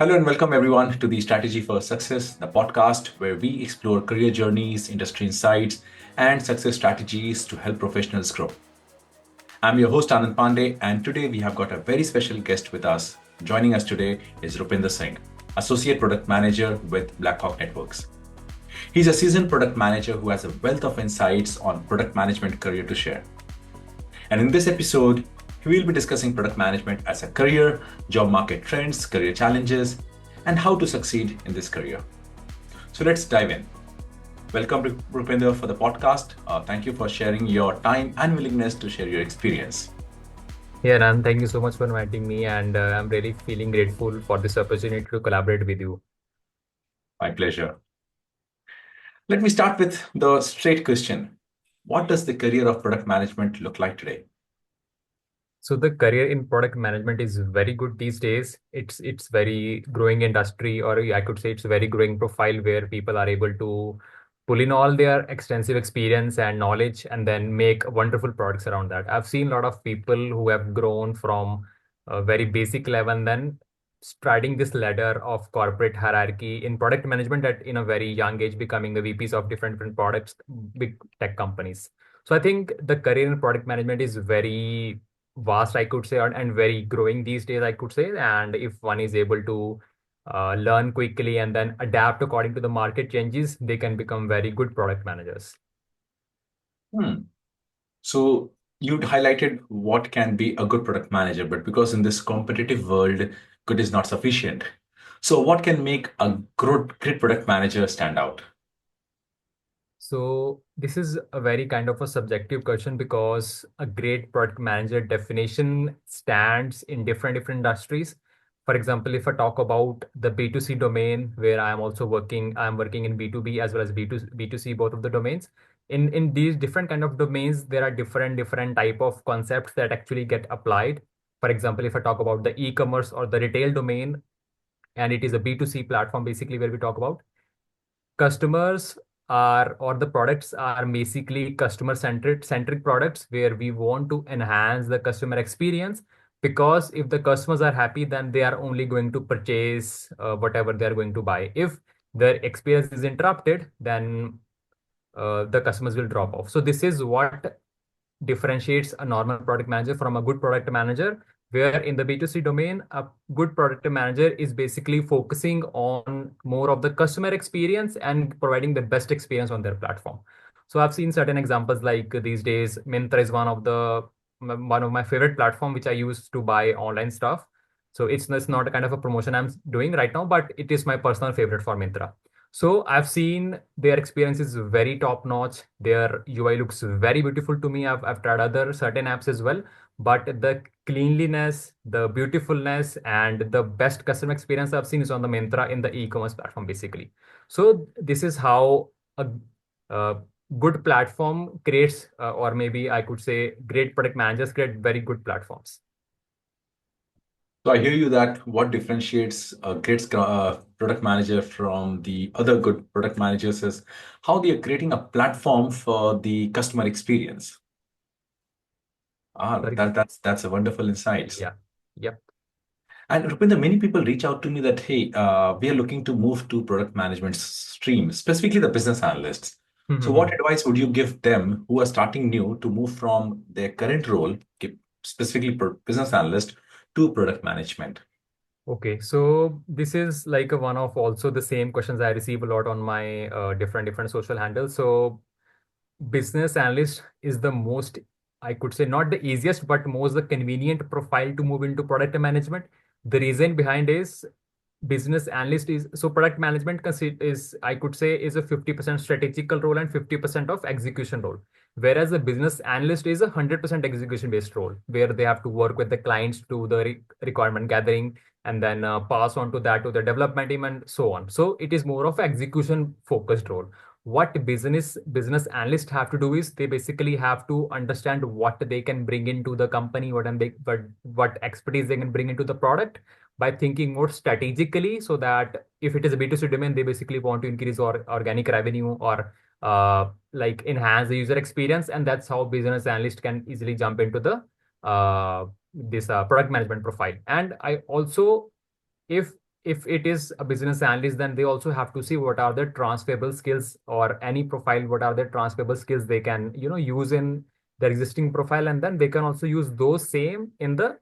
Hello and welcome everyone to the Strategy for Success, the podcast where we explore career journeys, industry insights, and success strategies to help professionals grow. I'm your host Anand Pandey, and today we have got a very special guest with us. Joining us today is Rupinder Singh, Associate Product Manager with Blackhawk Networks. He's a seasoned product manager who has a wealth of insights on product management career to share. And in this episode, we will be discussing product management as a career, job market trends, career challenges, and how to succeed in this career. So let's dive in. Welcome, Rupinder, for the podcast. Thank you for sharing your time and willingness to share your experience. Yeah, Ram, thank you so much for inviting me, and I'm really feeling grateful for this opportunity to collaborate with you. My pleasure. Let me start with the straight question. What does the career of product management look like today? So the career in product management is very good these days. It's very growing industry, or I could say it's a very growing profile where people are able to pull in all their extensive experience and knowledge and then make wonderful products around that. I've seen a lot of people who have grown from a very basic level and then striding this ladder of corporate hierarchy in product management at in a very young age becoming the VPs of different products, big tech companies. So I think the career in product management is very vast, I could say, and very growing these days, I could say. And if one is able to learn quickly and then adapt according to the market changes, they can become very good product managers. Hmm. So you highlighted what can be a good product manager, but because in this competitive world, good is not sufficient. So what can make a great product manager stand out? So this is a very kind of a subjective question because a great product manager definition stands in different industries. For example, if I talk about the B2C domain where I am also working, I'm working in B2B as well as B2C, both of the domains. In these different kind of domains, there are different type of concepts that actually get applied. For example, if I talk about the e-commerce or the retail domain, and it is a B2C platform basically where we talk about customers are or the products are basically customer centric products where we want to enhance the customer experience, because if the customers are happy then they are only going to purchase whatever they are going to buy. If their experience is interrupted, then the customers will drop off. So this is what differentiates a normal product manager from a good product manager, where in the B2C domain, a good product manager is basically focusing on more of the customer experience and providing the best experience on their platform. So I've seen certain examples like these days, Myntra is one of my favorite platform which I use to buy online stuff. So it's not a kind of a promotion I'm doing right now, but it is my personal favorite for Myntra. So I've seen their experience is very top notch. Their UI looks very beautiful to me. I've tried other certain apps as well, but the cleanliness, the beautifulness, and the best customer experience I've seen is on the Myntra in the e-commerce platform, basically. So this is how a good platform creates, or maybe I could say, great product managers create very good platforms. So I hear you that what differentiates a great product manager from the other good product managers is how they are creating a platform for the customer experience. Sorry. That's a wonderful insight. Yeah. Yep. And Rupinder, many people reach out to me that, hey, we are looking to move to product management stream, specifically the business analysts. So what advice would you give them who are starting new to move from their current role, specifically business analyst, to product management? Okay, so this is like one of also the same questions I receive a lot on my different social handles. So business analyst is the most, I could say, not the easiest, but most the convenient profile to move into product management. The reason behind is business analyst is so product management is, I could say, is a 50% strategical role and 50% of execution role. Whereas a business analyst is a 100% execution based role where they have to work with the clients to the requirement gathering and then pass on to that to the development team and so on. So it is more of execution focused role. What business analysts have to do is they basically have to understand what they can bring into the company, what expertise they can bring into the product by thinking more strategically, so that if it is a B2C domain, they basically want to increase organic revenue or like enhance the user experience, and that's how business analyst can easily jump into the this product management profile. And I also, if if it is a business analyst, then they also have to see what are the transferable skills or any profile, what are the transferable skills they can, use in their existing profile, and then they can also use those same in the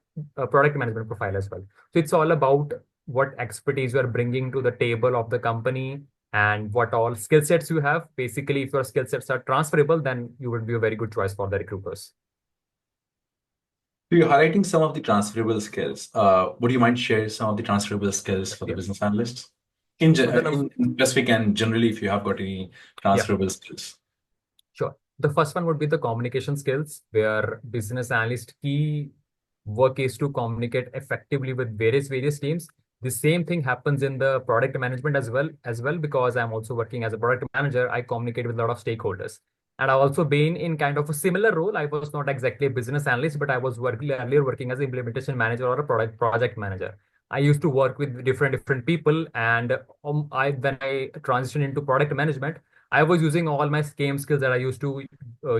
product management profile as well. So it's all about what expertise you are bringing to the table of the company and what all skill sets you have. Basically, if your skill sets are transferable, then you would be a very good choice for the recruiters. So you're highlighting some of the transferable skills. Would you mind share some of the transferable skills for the Yeah. business analysts? In, So the in specific and generally, if you have got any yeah. transferable skills. Sure. The first one would be the communication skills, where business analyst key work is to communicate effectively with various teams. The same thing happens in the product management as well, because I'm also working as a product manager. I communicate with a lot of stakeholders. And I've also been in kind of a similar role. I was not exactly a business analyst, but I was working earlier working as an implementation manager or a product project manager. I used to work with different people, and I when I transitioned into product management, I was using all my same skills that I used to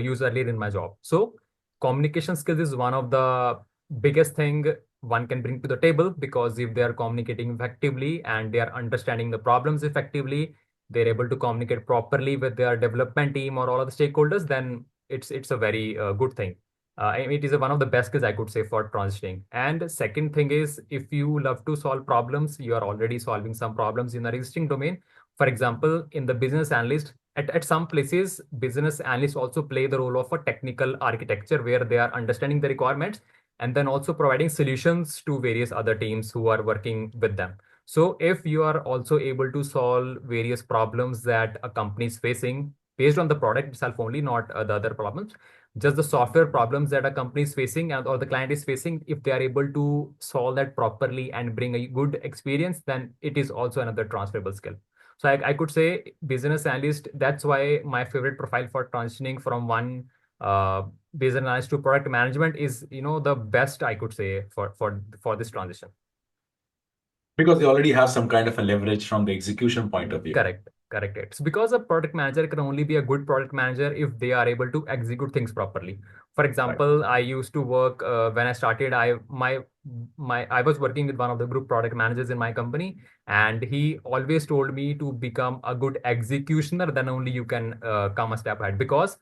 use earlier in my job. So communication skills is one of the biggest thing one can bring to the table, because if they are communicating effectively and they are understanding the problems effectively, they're able to communicate properly with their development team or all of the stakeholders, then it's a very good thing. It is one of the best skills I could say for transitioning. And second thing is, if you love to solve problems, you are already solving some problems in the existing domain. For example, in the business analyst, at some places, business analysts also play the role of a technical architecture, where they are understanding the requirements and then also providing solutions to various other teams who are working with them. So if you are also able to solve various problems that a company is facing based on the product itself only, not the other problems, just the software problems that a company is facing or the client is facing, if they are able to solve that properly and bring a good experience, then it is also another transferable skill. So I could say business analyst. That's why my favorite profile for transitioning from one uh, business analyst to product management is, the best I could say for this transition. Because they already have some kind of a leverage from the execution point of view. Correct. Correct. It's because a product manager can only be a good product manager if they are able to execute things properly. For Right. example, I used to work when I started. I was working with one of the group product managers in my company, and he always told me to become a good executioner. Then only you can come a step ahead, because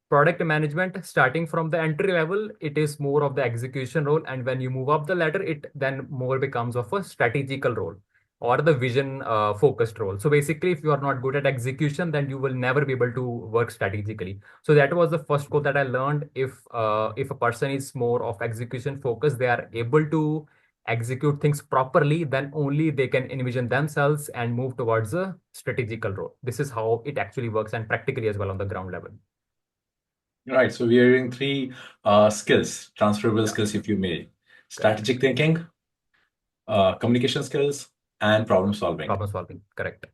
product management, starting from the entry level, it is more of the execution role, and when you move up the ladder, it then more becomes of a strategical role or the vision focused role. So basically, if you are not good at execution, then you will never be able to work strategically. So that was the first quote that I learned. If a person is more of execution focused, they are able to execute things properly, then only they can envision themselves and move towards a strategical role. This is how it actually works, and practically as well on the ground level. Right. So we are hearing three skills, transferable Yeah, skills, if you may: correct. strategic thinking, communication skills, and problem solving. Problem solving, correct.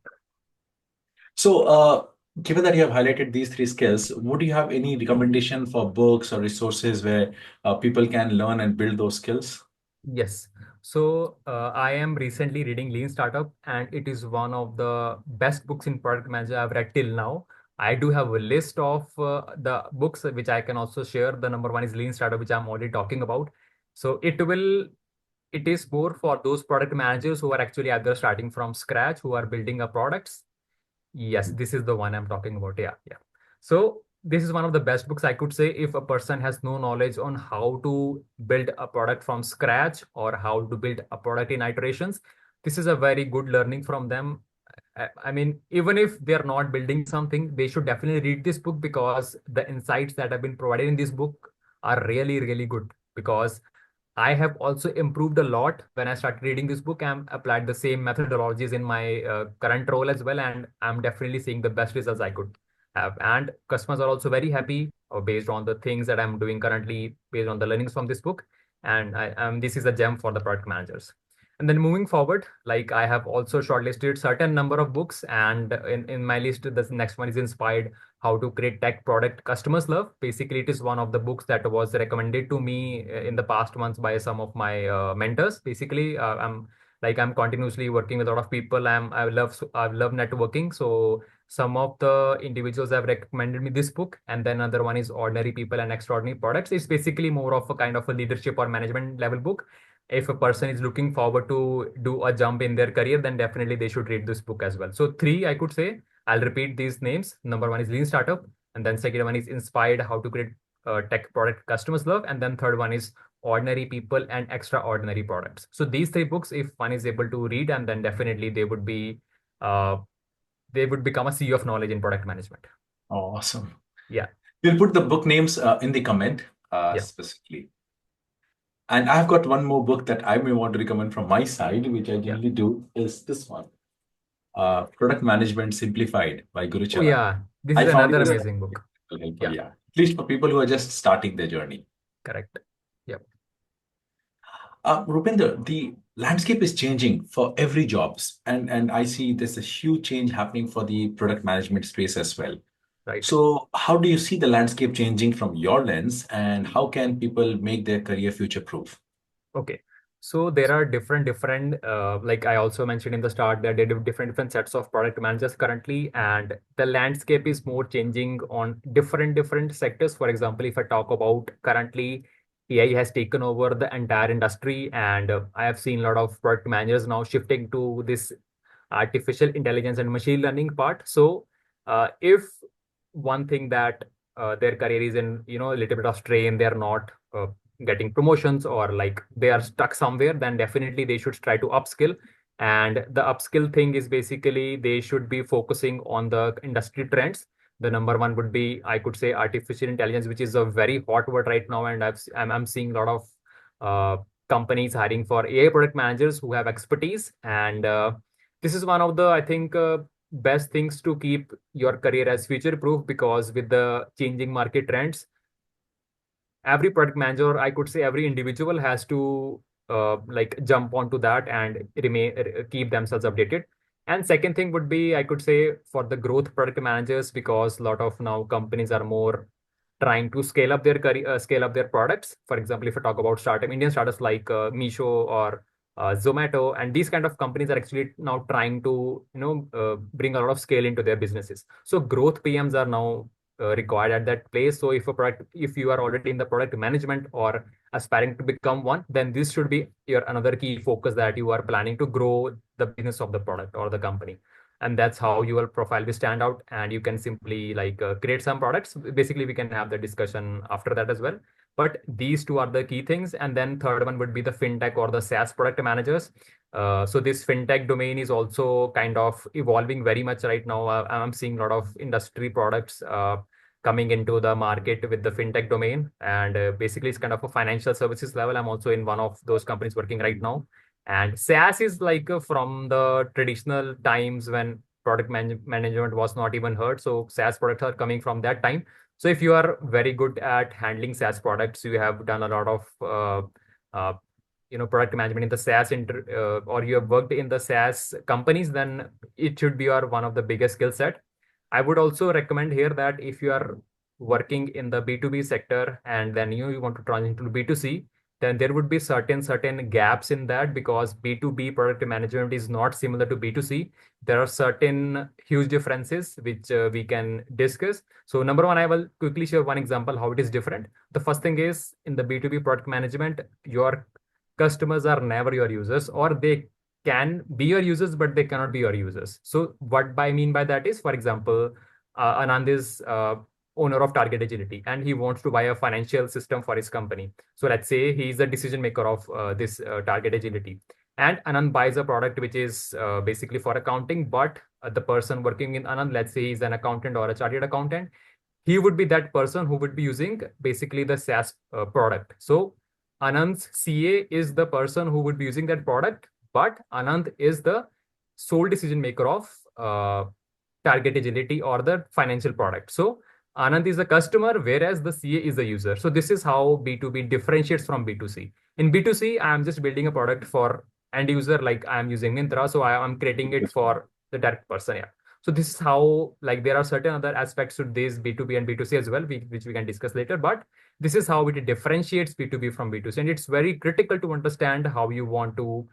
So, given that you have highlighted these three skills, would you have any recommendation for books or resources where people can learn and build those skills? Yes. So I am recently reading Lean Startup, and it is one of the best books in product management I've read till now. I do have a list of the books which I can also share. The number one is Lean Startup, which I'm already talking about. So it is more for those product managers who are actually either starting from scratch, who are building a products. Yes, this is the one I'm talking about. Yeah, yeah. So this is one of the best books I could say, if a person has no knowledge on how to build a product from scratch or how to build a product in iterations. This is a very good learning from them. I mean, even if they're not building something, they should definitely read this book, because the insights that have been provided in this book are really, really good. Because I have also improved a lot when I started reading this book. I'm applied the same methodologies in my current role as well, and I'm definitely seeing the best results I could have. And customers are also very happy based on the things that I'm doing currently, based on the learnings from this book. And this is a gem for the product managers. And then moving forward, like I have also shortlisted certain number of books, and in my list, the next one is Inspired: How to Create Tech Product Customers Love. Basically, it is one of the books that was recommended to me in the past months by some of my mentors. Basically, I'm continuously working with a lot of people. I love networking. So some of the individuals have recommended me this book, and then another one is Ordinary People and Extraordinary Products. It's basically more of a kind of a leadership or management level book. if a person is looking forward to do a jump in their career, then definitely they should read this book as well. So three, I could say, I'll repeat these names. Number one is Lean Startup, and then second one is Inspired, How to Create Tech Product Customers Love, and then third one is Ordinary People and Extraordinary Products. So these three books, if one is able to read, and then definitely uh, they would become a sea of knowledge in product management. Awesome. Yeah, We'll put the book names in the comment yeah, specifically. And I've got one more book that I may want to recommend from my side, which I yeah. generally do, is this one, Product Management Simplified by Guru Oh Charan. yeah, this is I found another it as amazing book. helpful, Yeah, yeah. At least for people who are just starting their journey. correct. Yeah. Rupinder, the landscape is changing for every jobs, and I see there's a huge change happening for the product management space as well. Right. So, how do you see the landscape changing from your lens, and how can people make their career future proof? Okay. So there are different, like I also mentioned in the start, that there are different sets of product managers currently, and the landscape is more changing on different sectors. For example, if I talk about currently, AI has taken over the entire industry, and I have seen a lot of product managers now shifting to this artificial intelligence and machine learning part. So, if one thing that their career is in, a little bit of strain, they're not getting promotions, or like they are stuck somewhere, then definitely they should try to upskill. And the upskill thing is basically they should be focusing on the industry trends. The number one would be, I could say, artificial intelligence, which is a very hot word right now, and I'm seeing a lot of companies hiring for AI product managers who have expertise. And this is one of the, I think, best things to keep your career as future proof, because with the changing market trends, every product manager, I could say every individual, has to like jump onto that and keep themselves updated. And second thing would be, I could say, for the growth product managers, because a lot of now companies are more trying to scale up their career, scale up their products. For example, if I talk about Indian startups like Misho or Zomato, and these kind of companies are actually now trying to, bring a lot of scale into their businesses. So growth PMs are now required at that place. So if you are already in the product management or aspiring to become one, then this should be your another key focus, that you are planning to grow the business of the product or the company. And that's how your profile will stand out, and you can simply like create some products. Basically, we can have the discussion after that as well. But these two are the key things. And then third one would be the fintech or the SaaS product managers. So this fintech domain is also kind of evolving very much right now. I'm seeing a lot of industry products coming into the market with the fintech domain, and basically it's kind of a financial services level. I'm also in one of those companies working right now. And SaaS is like from the traditional times when management was not even heard. So SaaS products are coming from that time. So if you are very good at handling SaaS products, you have done a lot of product management in the or you have worked in the SaaS companies, then it should be your one of the biggest skill set. I would also recommend here that if you are working in the B2B sector, and then you want to transition to B2C, then there would be certain gaps in that, because B2B product management is not similar to B2C. There are certain huge differences which we can discuss. So number one, I will quickly share one example how it is different. The first thing is, in the B2B product management, your customers are never your users, or they can be your users, but they cannot be your users. So what I mean by that is, for example, Anand is owner of Target Agility, and he wants to buy a financial system for his company. So let's say he is the decision maker of this Target Agility, and Anand buys a product which is basically for accounting. But the person working in Anand, let's say he's an accountant or a chartered accountant, he would be that person who would be using basically the SaaS product. So Anand's CA is the person who would be using that product, but Anand is the sole decision maker of Target Agility or the financial product. So Anand is the customer, whereas the CA is the user. So this is how B2B differentiates from B2C. In B2C, I am just building a product for end user, like I am using Myntra, so I am creating it for the direct person. Yeah. So this is how, like, there are certain other aspects to this B2B and B2C as well, which we can discuss later. But this is how it differentiates B2B from B2C. And it's very critical to understand how you want to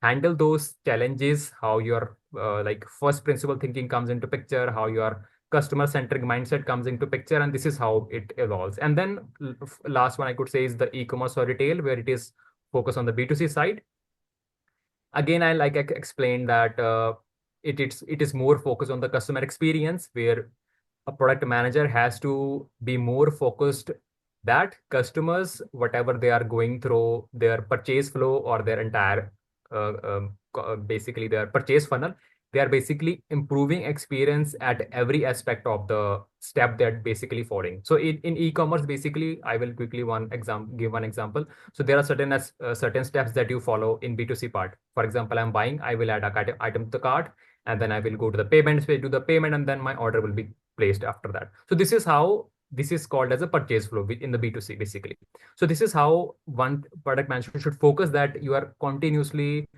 handle those challenges, how your like first principle thinking comes into picture, how your customer centric mindset comes into picture, and this is how it evolves. And then last one I could say is the e-commerce or retail, where it is focus on the B2C side. Again, I like explained that it is more focused on the customer experience, where a product manager has to be more focused that customers, whatever they are going through, their purchase flow or their entire basically their purchase funnel, they are basically improving experience at every aspect of the step that basically following. So in e-commerce, basically, I will quickly give one example. So there are certain steps that you follow in B2C part. For example, I'm buying, I will add a item to the cart, and then I will go to the payment page, do the payment, and then my order will be placed after that. So this is how this is called as a purchase flow in the B2C basically. So this is how one product management should focus, that you are continuously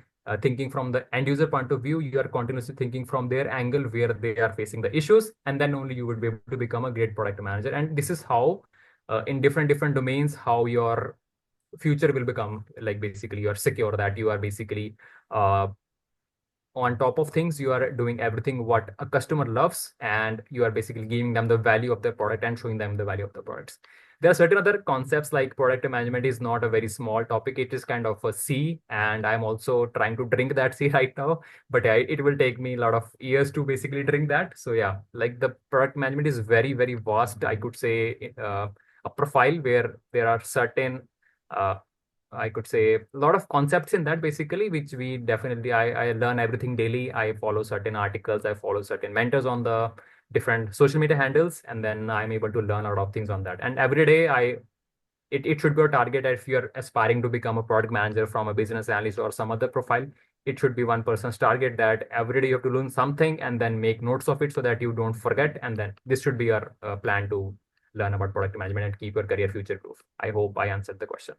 thinking from the end user point of view, you are continuously thinking from their angle where they are facing the issues, and then only you would be able to become a great product manager. And this is how in different domains, how your future will become, like basically you are secure, that you are basically uh, on top of things, you are doing everything what a customer loves, and you are basically giving them the value of their product and showing them the value of the products. There are certain other concepts, like product management is not a very small topic, it is kind of a sea, and I'm also trying to drink that sea right now. But yeah, it will take me a lot of years to basically drink that. So yeah, like the product management is very vast, I could say, a profile where there are certain uh, I could say a lot of concepts in that basically, which we definitely, I learn everything daily. I follow certain articles, I follow certain mentors on the different social media handles, and then I'm able to learn a lot of things on that. And every day it should be a target. If you're aspiring to become a product manager from a business analyst or some other profile, it should be one person's target, that every day you have to learn something and then make notes of it so that you don't forget. And then this should be your plan to learn about product management and keep your career future proof. I hope I answered the question.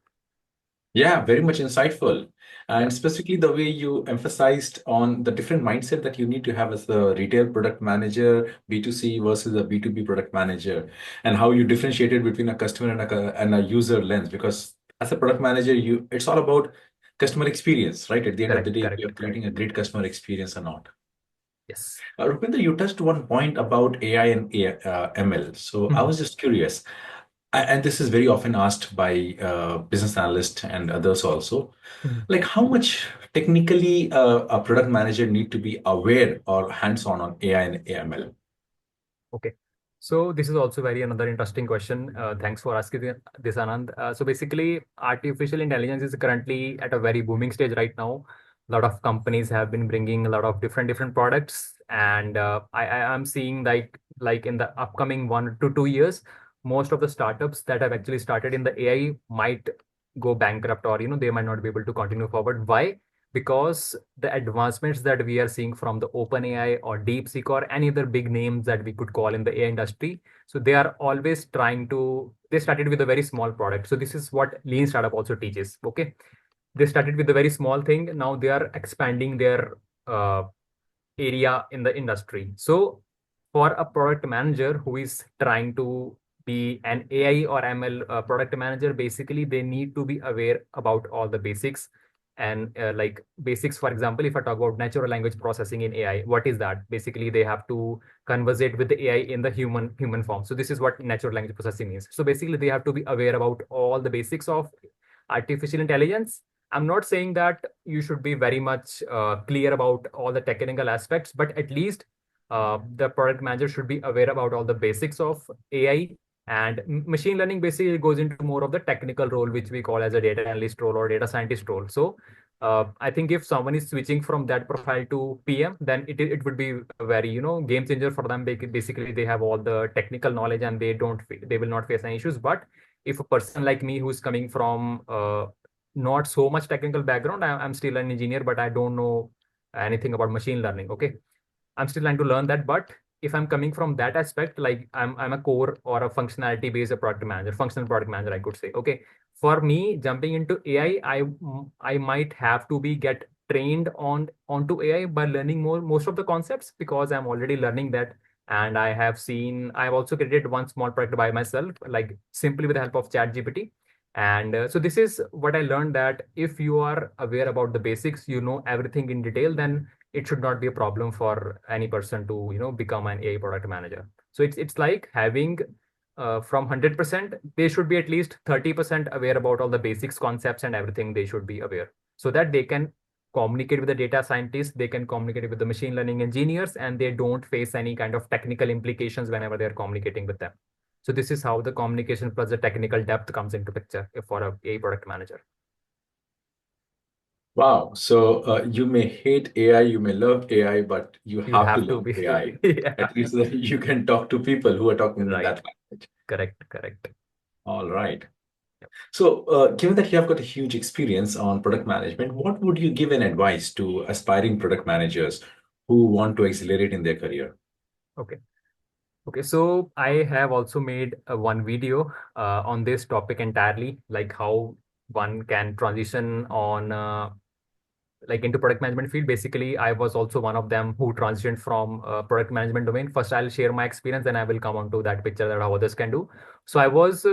Yeah, very much insightful. And specifically the way you emphasized on the different mindset that you need to have as the retail product manager, B2C versus a B2B product manager, and how you differentiated between a customer and and a user lens. Because as a product manager, it's all about customer experience, right? At the end of the Correct, day, correct, you're correct. creating a great customer experience or not. Yes. Rupinder, you touched one point about AI and ML. So I Mhm. was just curious, and this is very often asked by business analysts and others also, Mhm. like how much technically a product manager need to be aware or hands-on on AI and AML? Okay. So this is also very another interesting question. Thanks for asking this, Anand. So basically, artificial intelligence is currently at a very booming stage right now. A lot of companies have been bringing a lot of different products, and I'm seeing like in the upcoming 1 to 2 years, most of the startups that have actually started in the AI might go bankrupt, or they might not be able to continue forward. Why? Because the advancements that we are seeing from the OpenAI or DeepSeek or any other big names that we could call in the AI industry, so they are always trying to. They started with a very small product. So this is what Lean Startup also teaches. Okay, they started with a very small thing. Now they are expanding their area in the industry. So for a product manager who is trying to be an AI or ML product manager, basically they need to be aware about all the basics. And like basics, for example, if I talk about natural language processing in AI, what is that? Basically, they have to conversate with the AI in the human form. So this is what natural language processing means. So basically, they have to be aware about all the basics of artificial intelligence. I'm not saying that you should be very much clear about all the technical aspects, but at least the product manager should be aware about all the basics of AI. And machine learning basically goes into more of the technical role, which we call as a data analyst role or data scientist role. So I think if someone is switching from that profile to PM, then it would be a very game changer for them. Basically, they have all the technical knowledge and they will not face any issues. But if a person like me who's coming from not so much technical background, I'm still an engineer, but I don't know anything about machine learning. Okay, I'm still trying to learn that. But if I'm coming from that aspect, like I'm a core or a functionality based product manager, functional product manager, I could say. Okay, for me jumping into AI, I might have to be get trained onto AI by learning most of the concepts, because I'm already learning that. And I've also created one small project by myself, like simply with the help of ChatGPT. And so this is what I learned, that if you are aware about the basics, everything in detail, then it should not be a problem for any person to become an AI product manager. So it's like having from 100%, they should be at least 30% aware about all the basics, concepts, and everything they should be aware so that they can communicate with the data scientists, they can communicate with the machine learning engineers, and they don't face any kind of technical implications whenever they're communicating with them. So this is how the communication plus the technical depth comes into picture for a product manager. Wow. So you may hate AI, you may love AI, but you You have to have to love be, AI. yeah, At least that you can talk to people who are talking in right. that language. Correct, correct. All right. So, given that you have got a huge experience on product management, what would you give an advice to aspiring product managers who want to accelerate in their career? Okay. Okay, so I have also made one video on this topic entirely, like how one can transition on like into product management field. Basically, I was also one of them who transitioned from product management domain. First, I'll share my experience, then I will come on to that picture that how others can do. So I was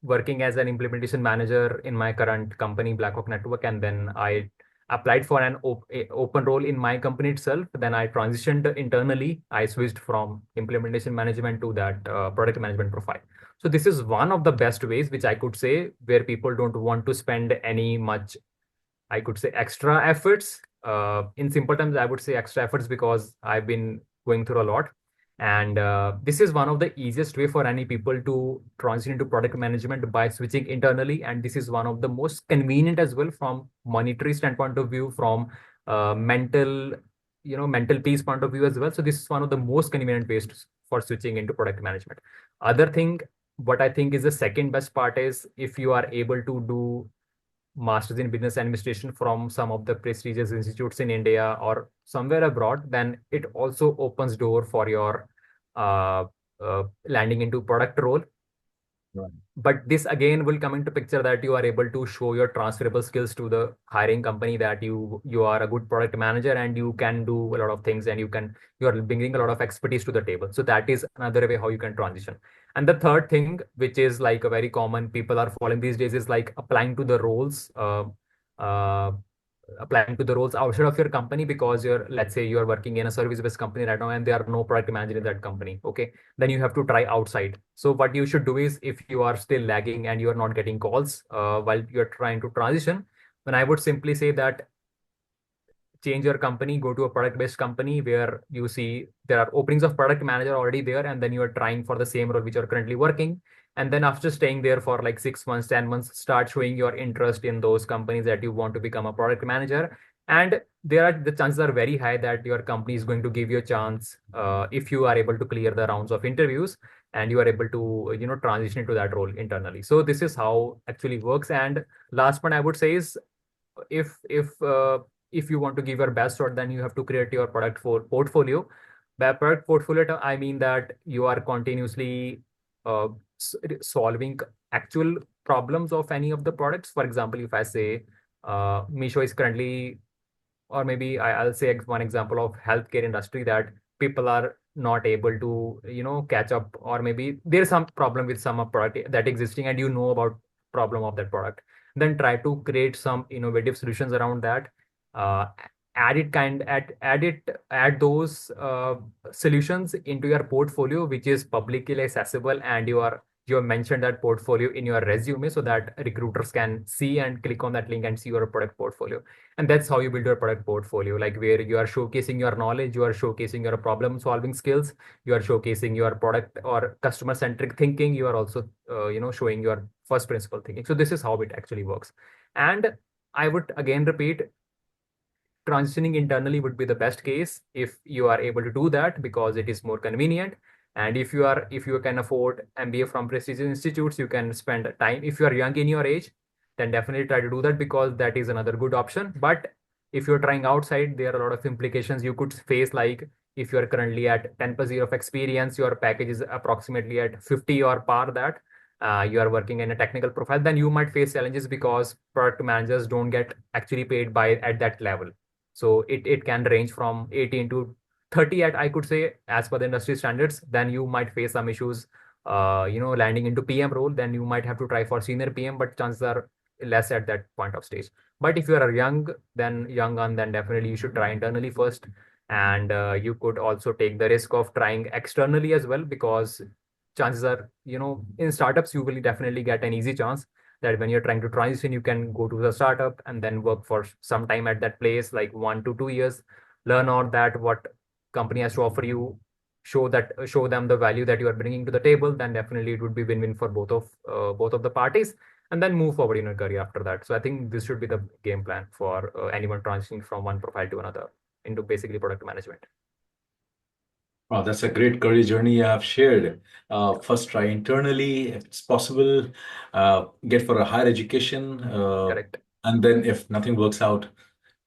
working as an implementation manager in my current company, Blackhawk Network, and then I applied for an open role in my company itself. Then I transitioned internally. I switched from implementation management to that product management profile. So this is one of the best ways, which I could say, where people don't want to spend any much, I could say, extra efforts. In simple terms, I would say extra efforts because I've been going through a lot. And this is one of the easiest way for any people to transition into product management by switching internally. And this is one of the most convenient as well from monetary standpoint of view, from mental, mental peace point of view as well. So this is one of the most convenient ways for switching into product management. Other thing, what I think is the second best part is if you are able to do masters in business administration from some of the prestigious institutes in India or somewhere abroad, then it also opens door for your uh, landing into product role. Right. But this again will come into picture that you are able to show your transferable skills to the hiring company, that you are a good product manager and you can do a lot of things, and you are bringing a lot of expertise to the table. So that is another way how you can transition. And the third thing, which is like a very common people are following these days, is like applying to the roles. Uh, Applying to the roles outside of your company, because you're, let's say you are working in a service based company right now and there are no product manager in that company. Okay, then you have to try outside. So what you should do is, if you are still lagging and you are not getting calls while you're trying to transition, then I would simply say that change your company, go to a product based company where you see there are openings of product manager already there, and then you are trying for the same role which you're currently working. And then after staying there for like 6 months, 10 months, start showing your interest in those companies that you want to become a product manager. And the chances are very high that your company is going to give you a chance if you are able to clear the rounds of interviews and you are able to transition into that role internally. So this is how actually works. And last one I would say is, if if uh, if you want to give your best shot, then you have to create your product for portfolio. By product portfolio, I mean that you are continuously uh, solving actual problems of any of the products. For example, if I say Misho is currently, or maybe I'll say one example of healthcare industry, that people are not able to catch up, or maybe there's some problem with some product that existing and you know about problem of that product. Then try to create some innovative solutions around that. uh, add those solutions into your portfolio, which is publicly accessible, and you have mentioned that portfolio in your resume so that recruiters can see and click on that link and see your product portfolio. And that's how you build your product portfolio, like where you are showcasing your knowledge, you are showcasing your problem solving skills, you are showcasing your product or customer centric thinking, you are also showing your first principle thinking. So this is how it actually works. And I would again repeat, transitioning internally would be the best case if you are able to do that, because it is more convenient. And if you can afford MBA from prestigious institutes, you can spend time. If you are young in your age, then definitely try to do that, because that is another good option. But if you're trying outside, there are a lot of implications you could face, like if you are currently at 10 plus year of experience, your package is approximately at 50 or par that, you are working in a technical profile, then you might face challenges because product managers don't get actually paid by at that level. So it can range from 18 to 30 at, I could say, as per the industry standards. Then you might face some issues, landing into PM role. Then you might have to try for senior PM, but chances are less at that point of stage. But if you are young on, then definitely you should try internally first. And you could also take the risk of trying externally as well, because chances are, in startups, you will definitely get an easy chance that when you're trying to transition, you can go to the startup and then work for some time at that place, like 1 to 2 years, learn all that what company has to offer you, show them the value that you are bringing to the table. Then definitely it would be win-win for both of the parties, and then move forward in your career after that. So I think this should be the game plan for anyone transitioning from one profile to another into basically product management. Wow, that's a great career journey you have shared. First, try internally if it's possible, get for a higher education, Correct. and then if nothing works out,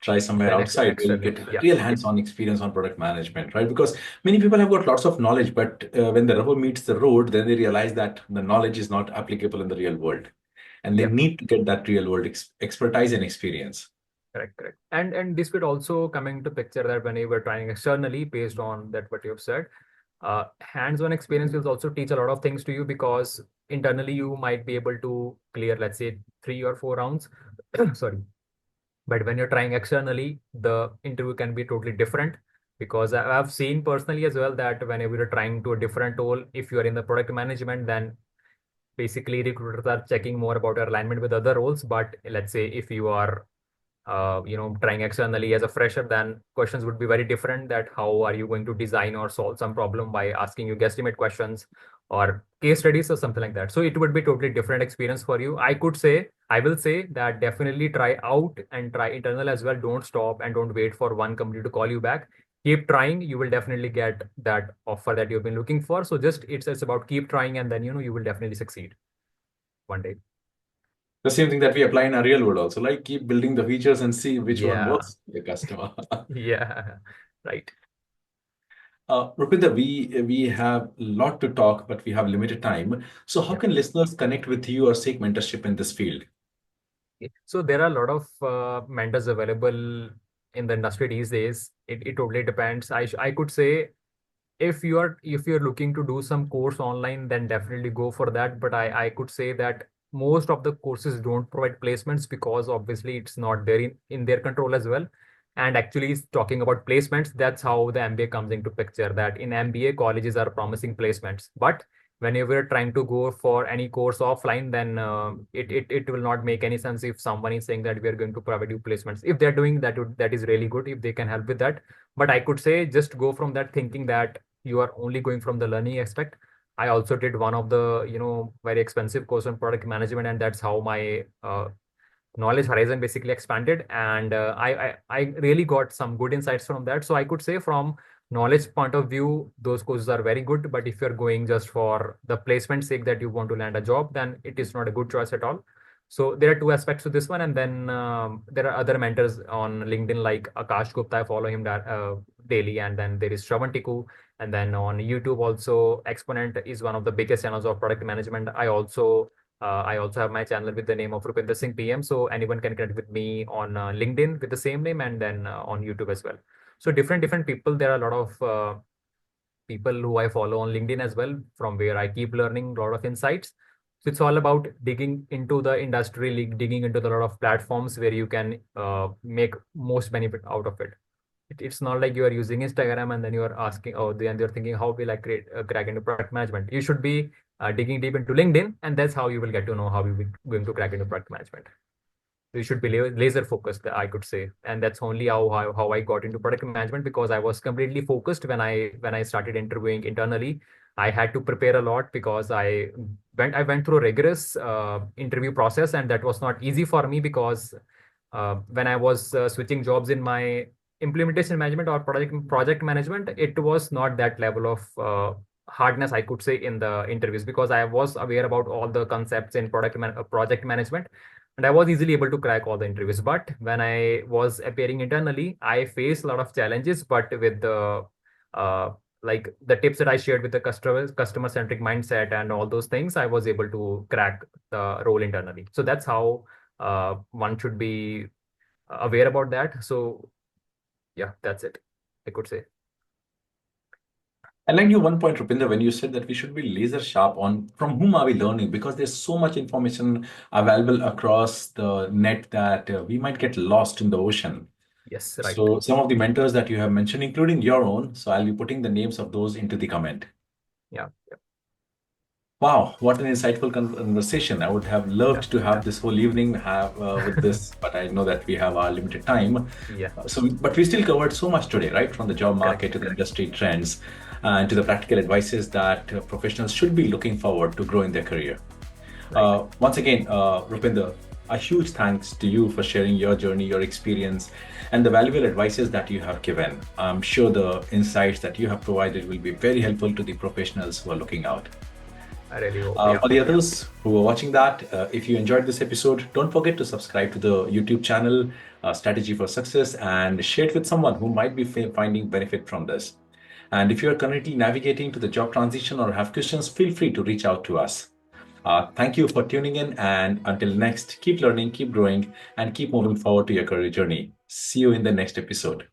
try somewhere Then outside where you externally, get yeah, real yeah, hands-on experience on product management, right? Because many people have got lots of knowledge, but when the rubber meets the road, then they realize that the knowledge is not applicable in the real world, and they yeah. need to get that real world expertise and experience. Correct, correct. And this could also come into picture that when you were trying externally, based on that what you have said, hands-on experience will also teach a lot of things to you, because internally you might be able to clear, let's say, 3 or 4 rounds. Sorry. But when you're trying externally, the interview can be totally different, because I've seen personally as well that whenever you're trying to a different role, if you are in the product management, then basically recruiters are checking more about your alignment with other roles. But let's say if you are trying externally as a fresher, then questions would be very different, that how are you going to design or solve some problem by asking you guesstimate questions or case studies or something like that. So it would be totally different experience for you. I will say that definitely try out and try internal as well. Don't stop and don't wait for one company to call you back. Keep trying. You will definitely get that offer that you've been looking for. So just it's about keep trying, and then you will definitely succeed one day. The same thing that we apply in our real world also, like keep building the features and see which one Yeah. works for the customer. Yeah. Right. Rupinder, we have a lot to talk, but we have limited time. So how Yeah. can listeners connect with you or seek mentorship in this field? Okay. So there are a lot of mentors available in the industry these days. It totally depends. I could say if you're looking to do some course online, then definitely go for that. But I could say that most of the courses don't provide placements, because obviously it's not there in their control as well. And actually talking about placements, that's how the MBA comes into picture, that in MBA colleges are promising placements. But whenever you're trying to go for any course offline, then it will not make any sense if someone is saying that we are going to provide you placements. If they're doing that, that is really good if they can help with that. But I could say just go from that thinking that you are only going from the learning aspect. I also did one of the very expensive course on product management, and that's how my knowledge horizon basically expanded. And I really got some good insights from that. So I could say from knowledge point of view, those courses are very good. But if you're going just for the placement sake that you want to land a job, then it is not a good choice at all. So there are two aspects to this one. And then there are other mentors on LinkedIn like Akash Gupta. I follow him daily. And then there is Shravan Tiku. And then on YouTube also, Exponent is one of the biggest channels of product management. I also have my channel with the name of Rupinder Singh PM. So anyone can connect with me on LinkedIn with the same name, and then on YouTube as well. So different people. There are a lot of people who I follow on LinkedIn as well, from where I keep learning a lot of insights. So it's all about digging into the industry, digging into the lot of platforms where you can make most benefit out of it. It's not like you are using Instagram and then you are asking, oh, then you're thinking, how will I create crack into product management? You should be digging deep into LinkedIn, and that's how you will get to know how you will going to crack into product management. You should be laser focused, I could say. And that's only how I got into product management, because I was completely focused when I started interviewing internally. I had to prepare a lot, because I went through a rigorous interview process, and that was not easy for me, because when I was switching jobs in my implementation management or project management, it was not that level of hardness, I could say, in the interviews, because I was aware about all the concepts in project management, and I was easily able to crack all the interviews. But when I was appearing internally, I faced a lot of challenges. But with the uh, the tips that I shared with the customer centric mindset and all those things, I was able to crack the role internally. So that's how one should be aware about that. So yeah, that's it, I could say. I liked you one point, Rupinder, when you said that we should be laser sharp on from whom are we learning, because there's so much information available across the net that we might get lost in the ocean. Yes, right. So some of the mentors that you have mentioned, including your own, so I'll be putting the names of those into the comment. Yeah. Wow, what an insightful conversation. I would have Yeah, loved to have this whole evening have with this, but I know that we have our limited time. yeah, But we still covered so much today, right? From the job correct. market to the industry trends and to the practical advices that professionals should be looking forward to grow in their career. Right. Once again, Rupinder, a huge thanks to you for sharing your journey, your experience, and the valuable advices that you have given. I'm sure the insights that you have provided will be very helpful to the professionals who are looking out. I really hope. Yeah. For the others who are watching that, if you enjoyed this episode, don't forget to subscribe to the YouTube channel, Strategy for Success, and share it with someone who might be finding benefit from this. And if you're currently navigating to the job transition or have questions, feel free to reach out to us. Thank you for tuning in. And until next, keep learning, keep growing, and keep moving forward to your career journey. See you in the next episode.